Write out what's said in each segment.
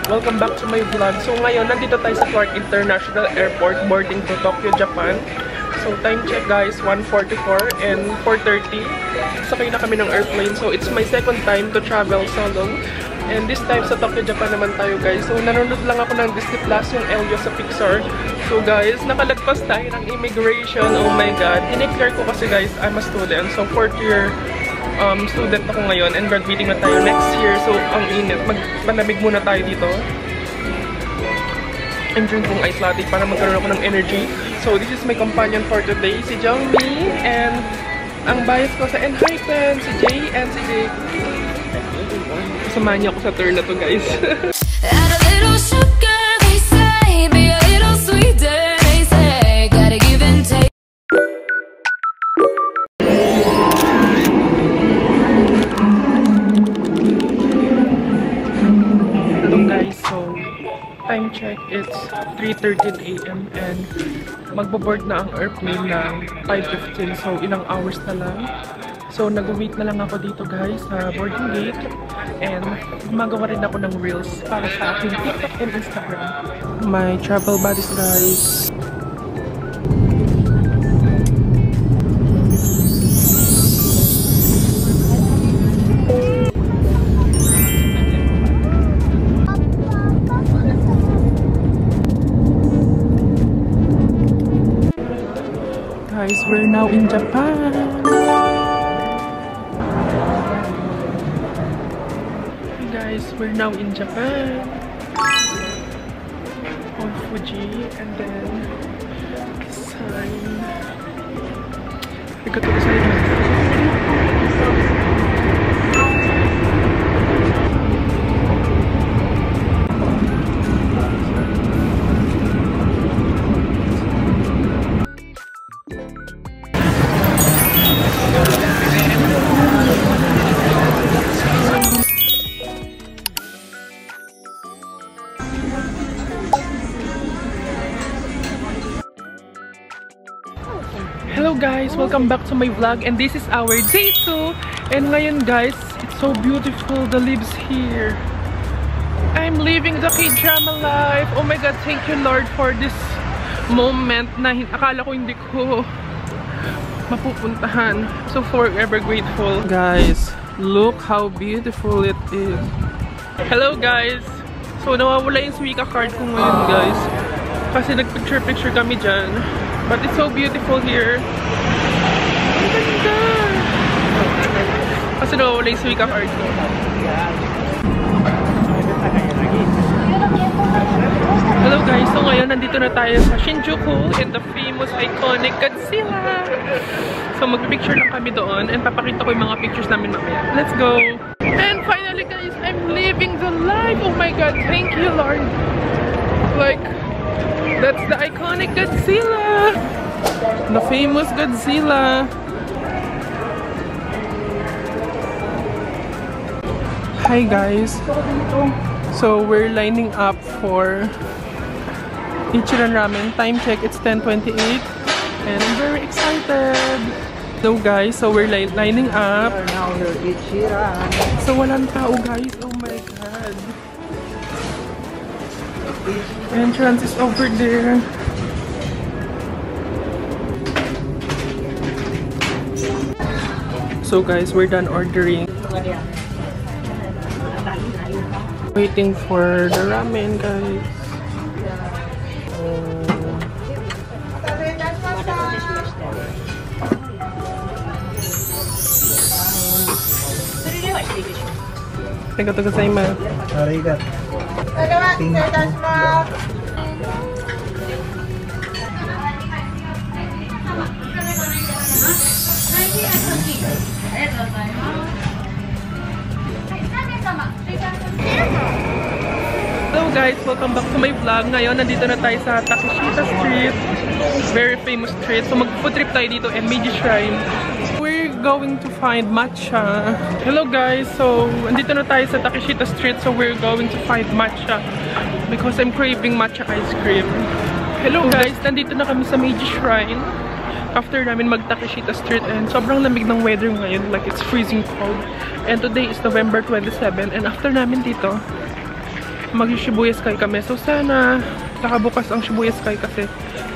Welcome back to my vlog. So ngayon, nandito tayo sa Clark International Airport, boarding to Tokyo, Japan. So time check guys, 1:44 and 4:30. Sakay na kami ng airplane. So it's my second time to travel solo. And this time sa Tokyo, Japan naman tayo guys. So nanonood lang ako ng Disney Plus, yung Elio sa Pixar. So guys, nakalagpas tayo ng immigration. Oh my god. In-declare ko kasi guys, I'm a student. So 4th year student ako ngayon and graduating na tayo next year. So ang init, magpalamig muna tayo dito. I'm drinking ice latte para magkaroon ako ng energy. So this is my companion for today, si Jongmi, and ang bias ko sa Enhypen, si Jay and si Jake. Kasama niya ako sa tour na to guys. Add a little sugar, they say, be a little sweeter, they say, gotta give and take. Time check, it's 3:13 AM and magbo-board na ang airplane ng 5:15, so ilang hours na lang. So nag-wait na lang ako dito guys sa boarding gate and gumagawa rin ako ng reels para sa aking TikTok and Instagram. My travel buddies guys. Guys, we're now in Japan. Hey guys, we're now in Japan. On Fuji, and then sign. We got to the side. Hello guys, welcome back to my vlog and this is our day 2. And ngayon guys, it's so beautiful, the leaves here. I'm living the K-drama life. Oh my god, thank you Lord for this moment na akala ko hindi ko mapupuntahan. So forever grateful. Guys, look how beautiful it is. Hello guys. So nawawala yung Suica card ko ngayon guys. Kasi nagpicture-picture kami dyan. But it's so beautiful here. Ang ganda! Kasi nawawala yung Suica card ko. Hello guys, so ngayon nandito na tayo sa Shinjuku in the famous iconic Godzilla. So magpipicture lang kami doon and papakita ko yung mga pictures namin mamaya. Let's go! And finally guys, I'm living the life! Oh my god, thank you Lord! Like, that's the iconic Godzilla! The famous Godzilla! Hi guys! So we're lining up for Ichiran Ramen. Time check, it's 10:28 and I'm very excited. So guys, so we're lining up. So walang tao guys, oh my god. Entrance is over there. So guys, we're done ordering. Waiting for the ramen guys. Arigatou gozaimasu. Arigatou. Hello guys, welcome back to my vlog. Ngayon, nandito na tayo sa Takeshita Street. Very famous street. So mag-food trip tayo dito and Meiji Shrine. We're going to find matcha. Hello guys, so nandito na tayo sa Takeshita Street. So we're going to find matcha because I'm craving matcha ice cream. Hello guys, nandito na kami sa Meiji Shrine. After namin mag-Takeshita Street and sobrang lamig ng weather ngayon. Like it's freezing cold. And today is November 27 and after namin dito, mag-Shibuya Sky kami. So sana nakabukas ang Shibuya Sky kasi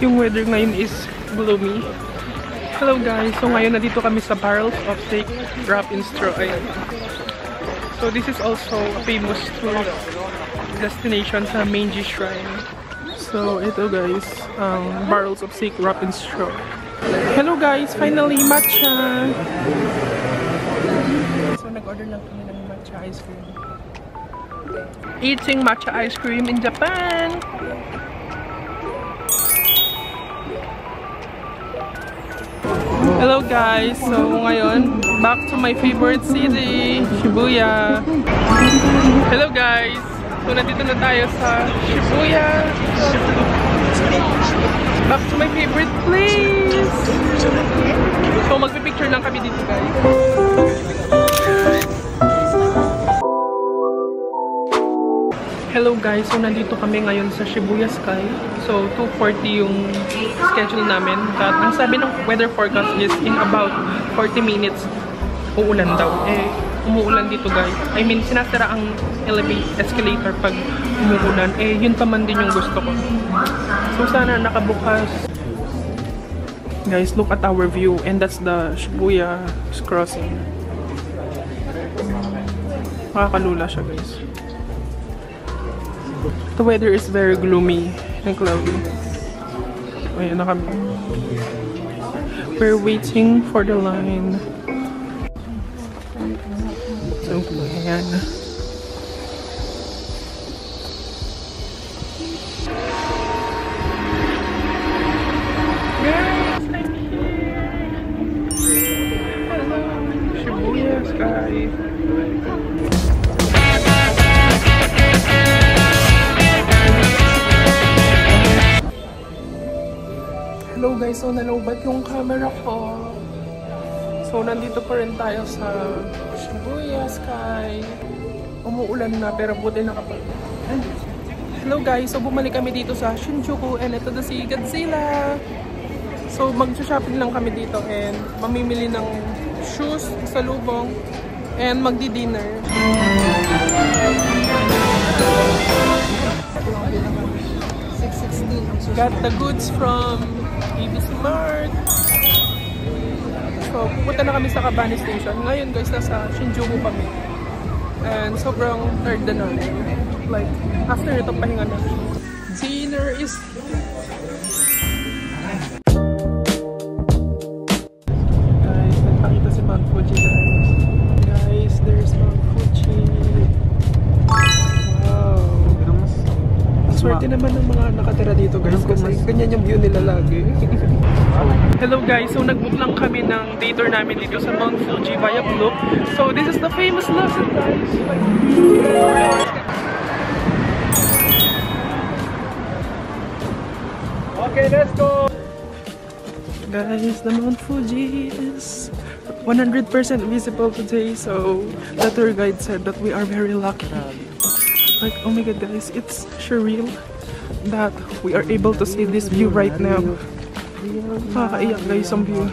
yung weather ngayon is gloomy. Hello guys, so ngayon nandito kami sa Barrels of Steak Wrap in Straw. Ayan. So this is also a famous tourist destination sa Meiji Shrine. So ito guys, Barrels of Steak Wrap in Straw. Hello guys, finally matcha! So nag-order lang kami ng matcha ice cream. Eating matcha ice cream in Japan! Hello guys! So ngayon, back to my favorite city, Shibuya. Hello guys! So nandito na tayo sa Shibuya. Back to my favorite place! So magpipicture lang kami dito guys. Hello guys! So nandito kami ngayon sa Shibuya Sky. So 2:40 yung schedule namin. At ang sabi ng weather forecast is in about 40 minutes uulan daw. Eh, umuulan dito guys. I mean, sinasara ang escalator pag umuulan. Eh, yun pa man din yung gusto ko. So sana nakabukas. Guys, look at our view. And that's the Shibuya crossing. Makakalula siya guys. The weather is very gloomy and cloudy. Ayan na kami. We're waiting for the line. So, ayan. Guys, I'm here! Hello! Shibuya Sky! Hello guys, so nalobat yung camera ko. So nandito pa rin tayo sa Shibuya Sky. Umuulan na pero buti nakapag. Hello guys, so bumalik kami dito sa Shinjuku and ito na si Godzilla. So mag-shopping lang kami dito and mamimili ng shoes sa lubong and magdi-dinner. Got the goods from ABC Mart. So, pupunta na kami sa Kabani Station. Ngayon guys, nasa Shinjuku kami. And sobrang tired na namin. Like, after ito, pahinga na. Dinner is... Guys, nagpakita si Mount Fuji guys. Guys, there's Mount Fuji. Wow. Swerte naman ng mga nakatira dito guys kasi ganyan yung view nila lagi. Hello guys, so nag-book lang kami ng day tour namin dito sa Mount Fuji via Klook. So this is the famous lesson guys. Okay, let's go! Guys, the Mount Fuji is 100% visible today, so the tour guide said that we are very lucky. Like, oh my god guys, it's surreal that we are able to see this view right now. Nakakaiyak guys ang view.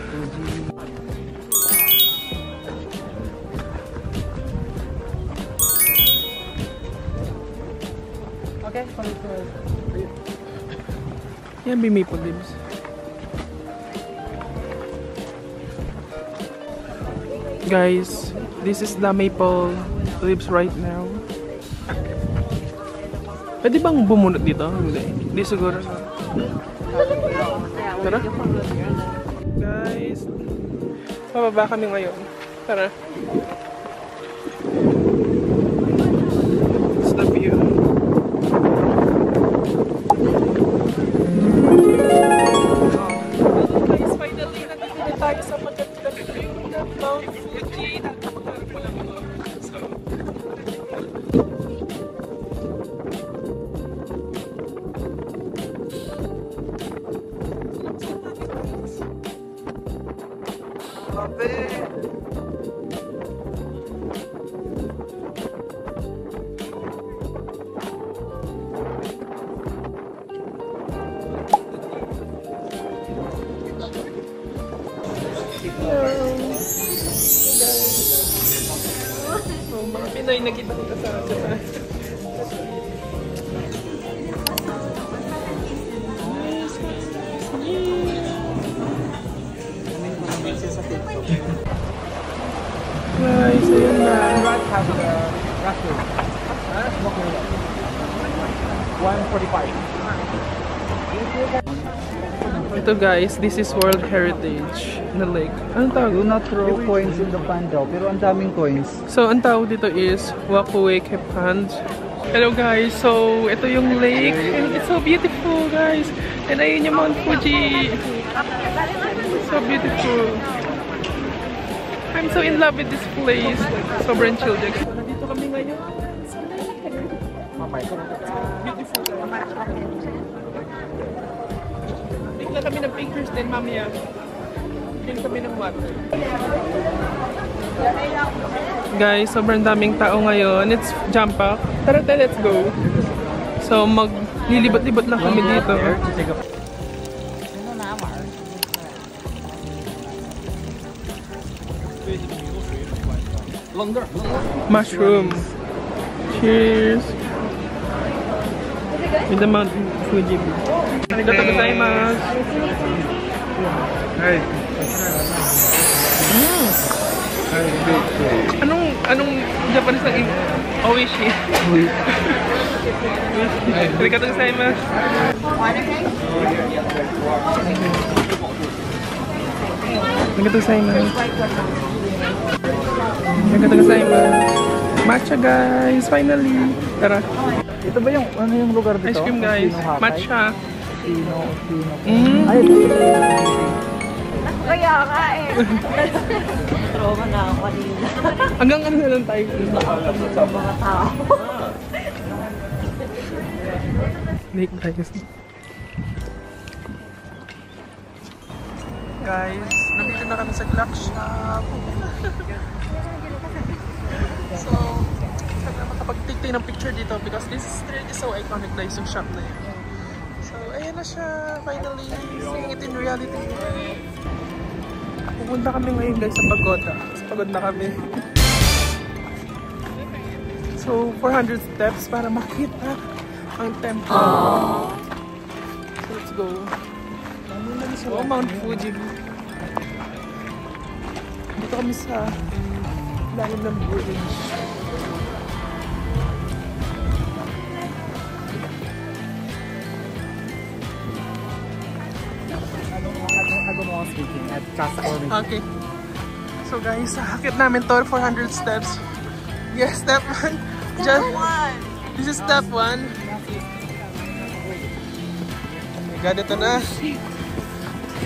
Okay, yan, be maple leaves. Guys, this is the maple leaves right now. Pwede bang bumunot dito? Hindi siguro. Tara. Guys, pababa kami ngayon. Tara. It's the view. Guys, finally, nandito na tayo sa maganda view ng Mount Fuji. Nakapagkaroon ko lang ako. So, mga Pinoy nakita kita sa Japan. Guys, ayun na. Right has the restroom. 145. Ito guys, this is World Heritage na lake. Anong tawag? Do not throw coins in the pond daw, pero ang daming coins. So, ang tawag dito is Wakueke Pond. Hello guys, so ito yung lake and it's so beautiful guys. And ayun yung Mount Fuji. So beautiful. I'm so in love with this place. Sobrang chill din. Nandito kami ngayon. Beautiful. Bigla kami ng pictures din mamaya. Bigla kami ng water. Guys, sobrang daming tao ngayon. It's jump pack. Tara, let's go. So, maglilibot-libot lang kami dito. Mushroom. Cheers. With the Mount Fuji. Arigatou gozaimasu. Hey. Anong Japanese na oishi? Arigatou gozaimasu. Arigatou gozaimasu. Arigatou gozaimasu. Matcha guys, finally. Tara. Ito ba yung ano yung lugar dito? Ice cream guys. Matcha. Pino. Ay, Kaya ka eh. Trauma na ako kanina. hanggang ano na lang tayo. Sa mga tao. Lake guys. Guys, nandito na kami sa clock shop. So, sana makapag-take ng picture dito because this street is so iconic guys yung shop na yun. So, ayan na siya. Finally, seeing it in reality. Pupunta kami ngayon guys sa pagoda. Kasi pagod na kami. So, 400 steps para makita ang temple. So, let's go. So, Mount Fuji. Dito kami sa lalim ng bridge. speaking at Casa Orange. Okay. So guys, hakit namin to 400 steps. Yes, step 1. Just this is step 1. Oh my god, ito na.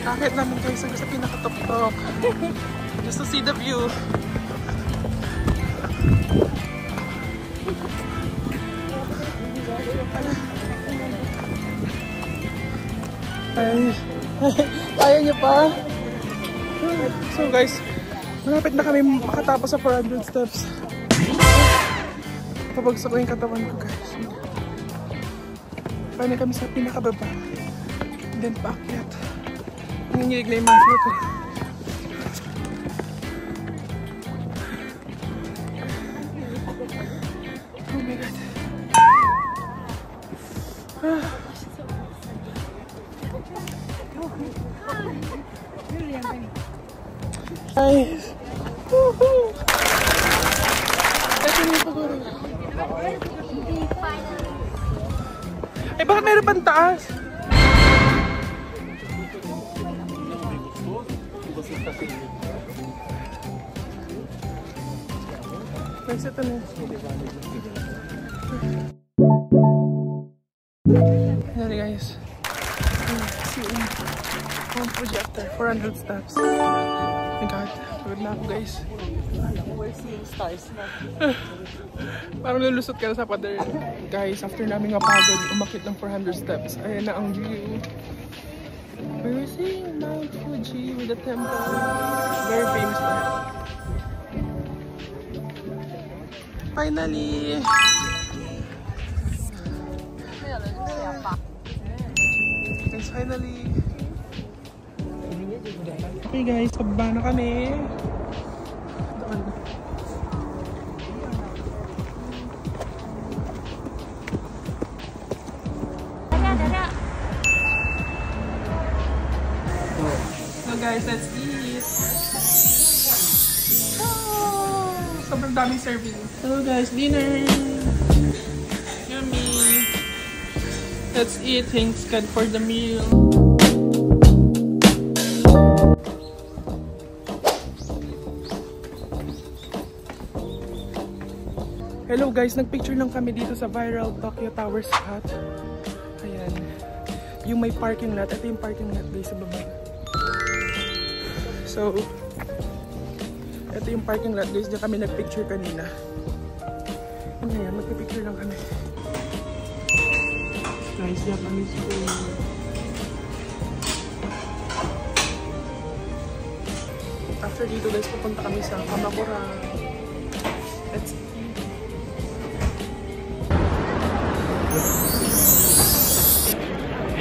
Hakit namin guys sa pinaka-top-top. Just to see the view. Ay, kaya niyo pa? So guys, malapit na kami makatapos sa 400 steps. Pabagsak na yung katawan ko guys. Paano kami sa pinakababa. Then paakyat. Nanginginig na yung muscle ko. Oh my god. Ay. Woohoo! Ito yung pagod. Ay, bakit meron pang taas? Guys, ito na. Ayan guys. Mount Fuji after 400 steps. Oh my god, pagod na ako guys. We're seeing stars na. Parang lulusot ka na sa pader. Guys, after namin mapagod, umakit ng 400 steps. Ayan na ang view. We're seeing Mount Fuji with the temple. Very famous na. Finally! Guys, finally! Okay guys, pababa na kami. Doon. So guys, let's eat. daming serving. Hello guys, dinner! Yummy! Let's eat. Thanks God for the meal. Hello guys, nagpicture lang kami dito sa viral Tokyo Tower spot. Ayan. Yung may parking lot. Ito yung parking lot guys sa baba. So, ito yung parking lot guys. Diyan kami nagpicture kanina. Ayan, magpipicture lang kami. Guys, Japanese food. After dito guys, pupunta kami sa Kamakura. Let's eat.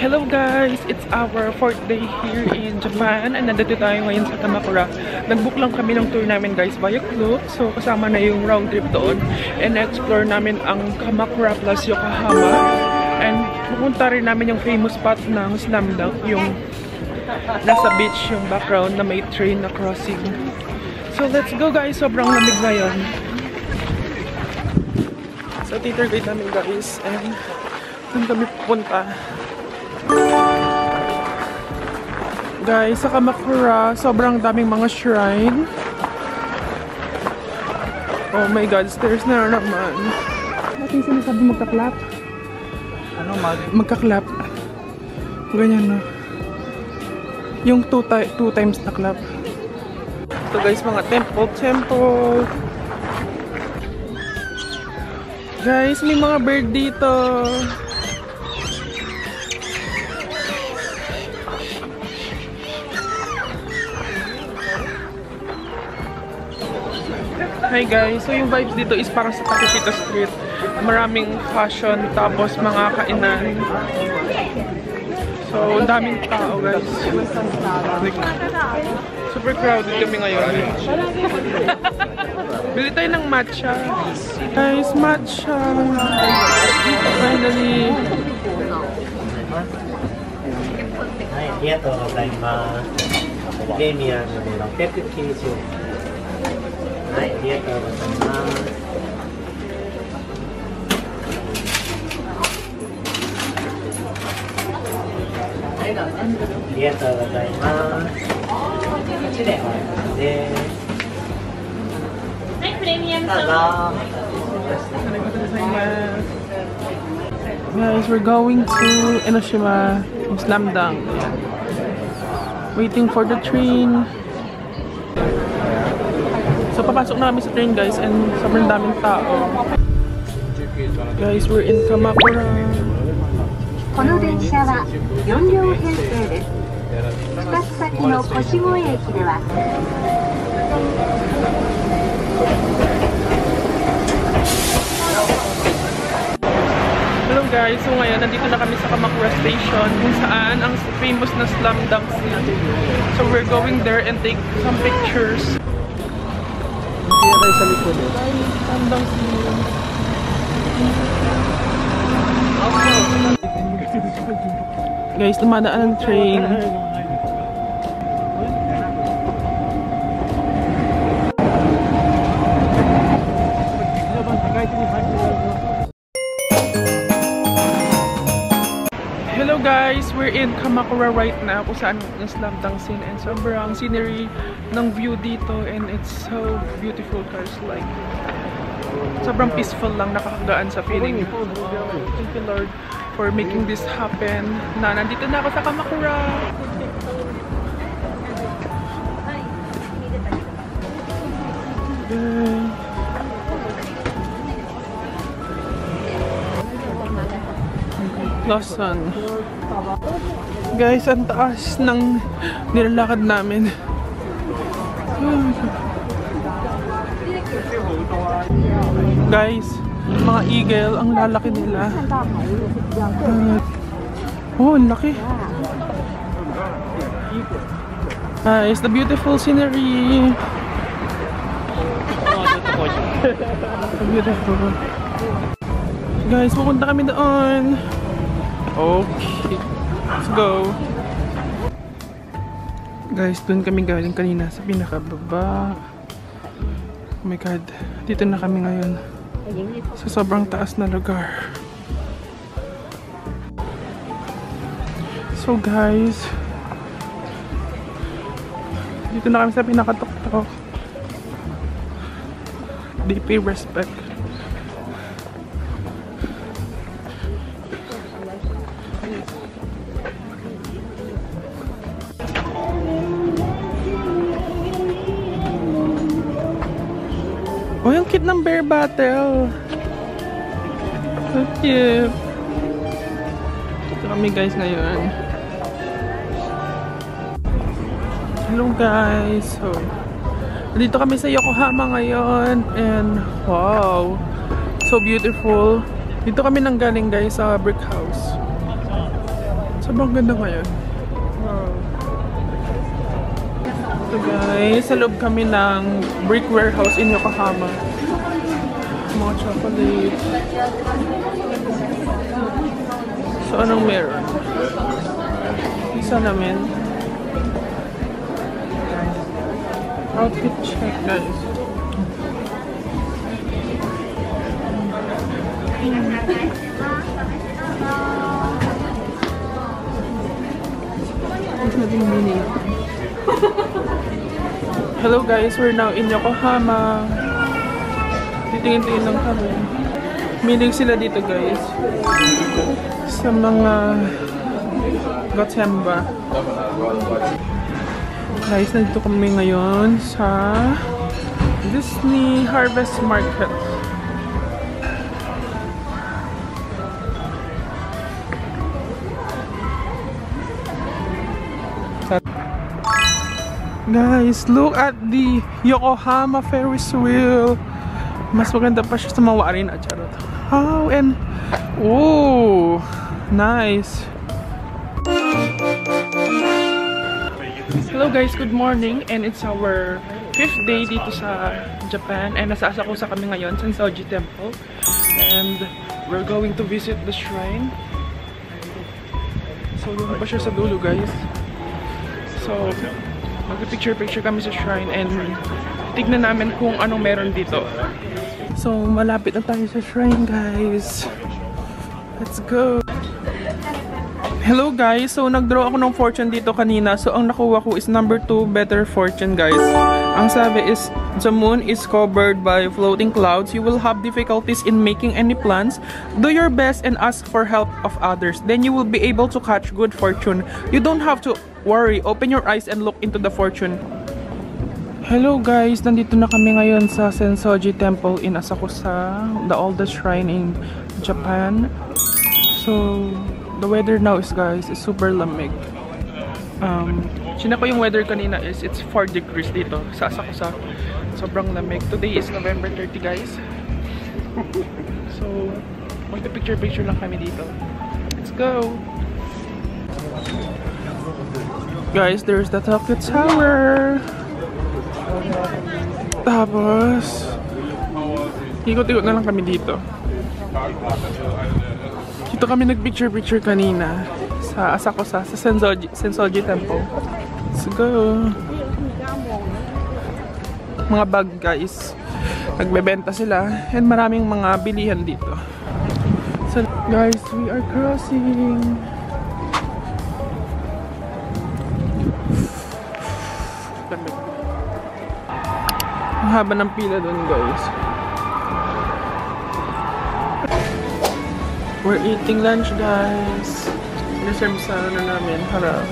Hello guys! It's our 4th day here in Japan and nandito tayo ngayon sa Kamakura. Nag-book lang kami ng tour namin guys via Klook. So kasama na yung round trip doon. And explore namin ang Kamakura plus Yokohama. And pupunta rin namin yung famous spot ng Slamdunk. Yung nasa beach yung background na may train na crossing. So let's go guys! Sobrang lamig ngayon. So theater guide namin guys. And doon kami pupunta. Guys, sa Kamakura, sobrang daming mga shrine. Oh my god, stairs na naman. Natin sinasabi magka-clap. Ano magka-clap. Ganyan na. Yung two times na clap. Ito guys, mga temple. Guys, may mga bird dito. Hi guys, so yung vibes dito is parang sa Takeshita Street. Maraming fashion, tapos mga kainan. So, ang daming tao guys. Super crowded kami ngayon. Bili tayo ng matcha. Guys, matcha. Finally. はい、ありがとうございます。プレミアムで690円。はい、ありがとうございます。はい、どうぞ。ありがとうございます。こっちでお願いです。はい、プレミアムどうぞ。 Guys, we're going to Enoshima, Slamdunk. Waiting for the train. So, papasok na kami sa train guys and sobrang daming tao. Guys, we're in Kamakura. この電車は4両編成です。2つ先の越越駅では Hello guys, so ngayon nandito na kami sa Kamakura Station kung saan ang famous na Slamdunk Sea. So we're going there and take some pictures. Kaya kayo sa likod eh. Slamdunk Sea. Guys, dumadaan ang train. Hello guys, we're in Kamakura right now kung saan yung Slamdunk scene and sobrang scenery ng view dito and it's so beautiful guys, like sobrang peaceful lang, nakakagaan sa feeling. Thank you Lord for making this happen na nandito na ako sa Kamakura. Lawson. Guys, ang taas ng nilalakad namin. Guys, mga eagle, ang lalaki nila. Oh, ang laki. Guys, the beautiful scenery. Beautiful. Guys, pupunta kami doon. Okay, let's go. Guys, doon kami galing kanina sa pinakababa. Oh my god, Dito na kami ngayon. Sa sobrang taas na lugar. So guys, dito na kami sa pinakatuktok. DP respect. Oh, yung kit ng bear battle. So cute. Ito kami guys ngayon. Hello guys. So, dito kami sa Yokohama ngayon. And wow. So beautiful. Dito kami nanggaling guys sa brick house. Sobrang ganda ngayon. Wow. So guys, sa loob kami ng brick warehouse in Yokohama. Mga chocolate. So anong meron? Isa namin. Outfit check guys. Hello guys, we're now in Yokohama. Titingin-tingin lang kami. Milig sila dito guys. Sa mga Gotemba. Guys, nandito kami ngayon sa Disney Harvest Market. Guys, look at the Yokohama Ferris wheel. Mas maganda pa siya sa Mawari na charot. Oh, and oh, nice. Hello guys, good morning, and it's our 5th day dito sa Japan, and nasa Asakusa kami ngayon, Sensoji Temple, and we're going to visit the shrine. So doon pa siya sa dulo guys. So mag-picture-picture kami sa shrine and tignan namin kung anong meron dito. So malapit na tayo sa shrine guys. Let's go! Hello guys! So nag-draw ako ng fortune dito kanina. So ang nakuha ko is number 2, better fortune guys. Ang sabi is, the moon is covered by floating clouds. You will have difficulties in making any plans. Do your best and ask for help of others. Then you will be able to catch good fortune. You don't have to worry. Open your eyes and look into the fortune. Hello guys! Nandito na kami ngayon sa Sensoji Temple in Asakusa. The oldest shrine in Japan. So the weather now is guys is super lamig. Sina ko yung weather kanina is it's 4 degrees dito sa Asakusa. Sobrang lamig. Today is November 30 guys. So magpa-picture lang kami dito. Let's go! Guys, there's the Tokyo Tower. Tapos ikot-ikot na lang kami dito. Dito kami nag-picture kanina sa Asakusa, sa Sensoji Temple. Let's go! Mga bag guys. Nagbebenta sila and maraming mga bilihan dito. So guys, we are crossing. Ang haba ng pila doon guys. We're eating lunch guys. Reserve sa ano namin, harap.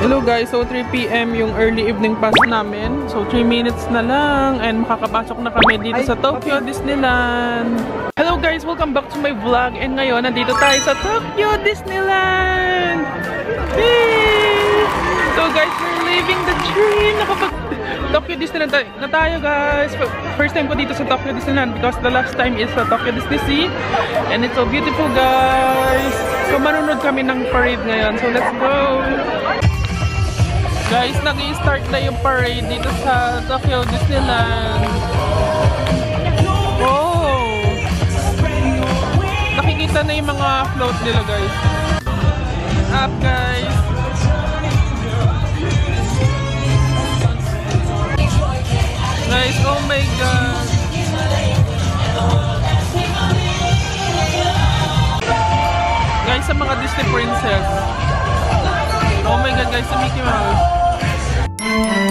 Hello guys, so 3 PM yung early evening pass namin. So 3 minutes na lang and makakapasok na kami dito sa Tokyo Disneyland. Hello guys, welcome back to my vlog. And ngayon, nandito tayo sa Tokyo Disneyland. Yay! So guys, we're leaving the train. Nakapag Tokyo Disneyland na tayo guys. First time ko dito sa Tokyo Disneyland because the last time is sa Tokyo Disney Sea. And it's so beautiful guys. So manunod kami ng parade ngayon. So let's go! Guys, nag-i-start na yung parade dito sa Tokyo Disneyland. Oh! Nakikita na yung mga float nila guys. Up guys! Oh my God! Guys, sa mga Disney princess. Oh my God, guys, sa Mickey Mouse.